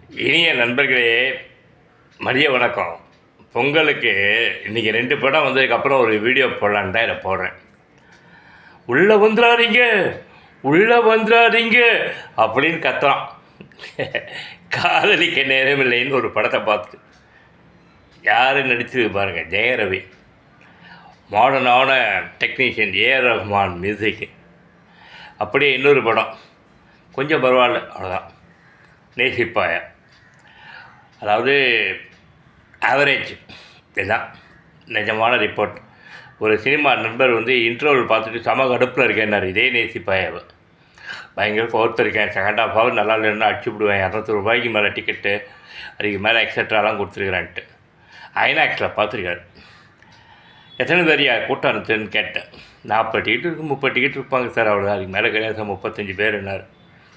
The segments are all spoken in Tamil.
இனிய நண்பர்களே, மதிய வணக்கம். பொங்கலுக்கு இன்றைக்கி 2 படம் வந்ததுக்கப்புறம் ஒரு வீடியோ போடலான்னு தான் இதை போடுறேன். உள்ளே வந்துடாதீங்க, உள்ளே வந்துடாதீங்க அப்படின்னு கத்துறான். காதலிக்க நேரமில்லைன்னு ஒரு படத்தை பார்த்து யார் நடித்தது பாருங்கள், ஜெயரவி. மாடர்னான டெக்னீஷியன் ஏஆர் ரஹ்மான் மியூசிக்கு. அப்படியே இன்னொரு படம் கொஞ்சம் பரவாயில்ல, அவ்வளோதான், நேசிப்பாயா. அதாவது ஆவரேஜ். இதுதான் நிஜமான ரிப்போர்ட். ஒரு சினிமா நண்பர் இன்ட்ரோவில் பார்த்துட்டு செம கடுப்பில் இருக்கேன்னார். இதே நேசிப்பாயாவை பயங்கர கோர்த்துருக்கேன், செகண்ட் ஆஃப் ஹவர் நல்லா இல்லைன்னா அடிச்சு விடுவேன், 200 ரூபாய்க்கு மேலே டிக்கெட்டு, அதுக்கு மேலே எக்ஸட்ராலாம் கொடுத்துருக்குறான்ட்டு ஐநாக்ஸில் பார்த்துருக்காரு. எத்தனை பேர் கூட்டம் இருந்துச்சுன்னு கேட்டேன். 40 டிக்கெட் இருக்குது, 30 டிக்கெட் இருப்பாங்க சார், அவ்வளோ, அதுக்கு மேலே கிடையாது சார், 35 பேர் என்னார்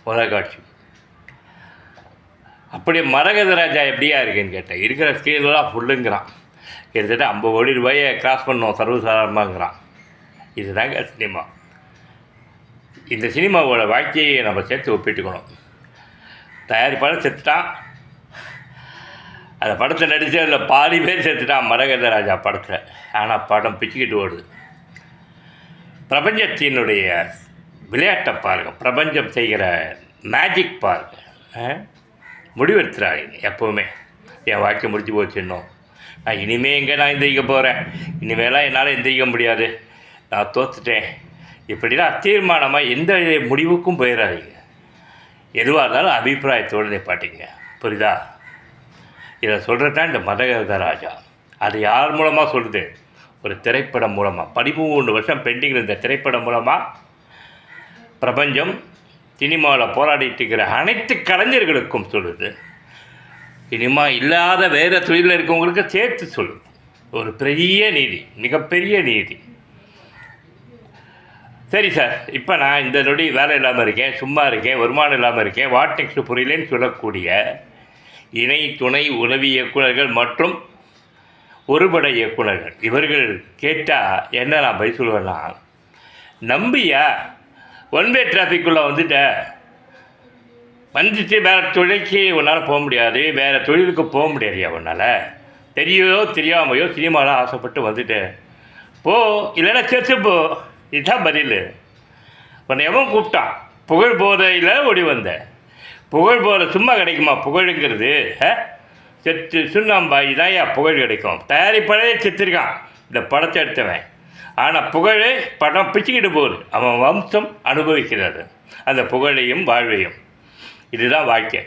முதல் காட்சி. அப்படியே மரகத ராஜா எப்படியா இருக்குன்னு கேட்டேன். இருக்கிற ஸ்க்ரீன்லாம் ஃபுல்லுங்கிறான். கிட்டத்தட்ட 50 கோடி ரூபாயை கிராஸ் பண்ணோம் சர்வசாதாரணமாகங்கிறான். இதுதாங்க சினிமா. இந்த சினிமாவோட வாழ்க்கையை நம்ம சேர்த்து ஒப்பிட்டுக்கணும். தயாரிப்பாளர் செத்துட்டான், அந்த படத்தை நடித்ததில் பாதி பேர் செத்துட்டான் மரகத ராஜா படத்தில். ஆனால் படம் பிச்சுக்கிட்டு ஓடுது. பிரபஞ்சத்தினுடைய விளையாட்டை பாருங்கள், பிரபஞ்சம் செய்கிற மேஜிக் பாருங்கள். முடிவெடுத்துறாங்க எப்போவுமே. என் வாழ்க்கை முடிச்சு போச்சு, இன்னும் நான் இனிமேல் எங்கே நான் எந்திரிக்க போகிறேன், இனிமேலாம் என்னால் எந்திரிக்க முடியாது, நான் தோற்றுட்டேன், இப்படிலாம் தீர்மானமாக எந்த முடிவுக்கும் போயிடாதீங்க. எதுவாக இருந்தாலும் அபிப்பிராயத்தோடு நிப்பாட்டிங்க, புரியுதா? இதை சொல்கிறது தான் இந்த மரகத ராஜா. அது யார் மூலமாக சொல்லுது? ஒரு திரைப்படம் மூலமாக. 13 வருஷம் பெண்டிங்கில் இருந்த திரைப்படம் மூலமாக பிரபஞ்சம் சினிமாவில் போராடிட்டு இருக்கிற அனைத்து கலைஞர்களுக்கும் சொல்லுது. சினிமா இல்லாத வேறு தொழிலில் இருக்கவங்களுக்கு சேர்த்து சொல்லுது. ஒரு பெரிய நீதி, மிகப்பெரிய நீதி. சரி சார், இப்போ நான் இந்த நொடி வேலை இல்லாமல் இருக்கேன், சும்மா இருக்கேன், வருமானம் இல்லாமல் இருக்கேன், வாட் நெக்ஸ்ட் புரியலேன்னு சொல்லக்கூடிய இணை துணை உதவி இயக்குநர்கள் மற்றும் ஒருபட இயக்குநர்கள் இவர்கள் கேட்டால் என்ன நான் பதில் சொல்லுவேன்னா, நம்பியா ஒன்வே டிராஃபிக்குள்ளே வந்துட்டு வேறு தொழிலுக்கு உன்னால் போக முடியாது, வேறு தொழிலுக்கு போக முடியாதுயா உன்னால், தெரியோ தெரியாமையோ சினிமாவில் ஆசைப்பட்டு வந்துட்டு போ, இல்லைன்னா செத்துப்போ. இதுதான் பதில். உன்னை எவன் கூப்பிட்டான்? புகழ் போதையில் ஓடி வந்த. புகழ் போதை சும்மா கிடைக்குமா? புகழுங்கிறது செத்து சுண்ணாம்பாய் தான் ஏன் புகழ் கிடைக்கும். தயாரிப்பாளே செத்துருக்கான் இந்த படத்தை எடுத்தவன். ஆனால் புகழ் படம் பிச்சுக்கிட்டு போகுது, அவன் வம்சம் அனுபவிக்கிறது அந்த புகழையும் வாழ்வையும். இதுதான் வாழ்க்கை.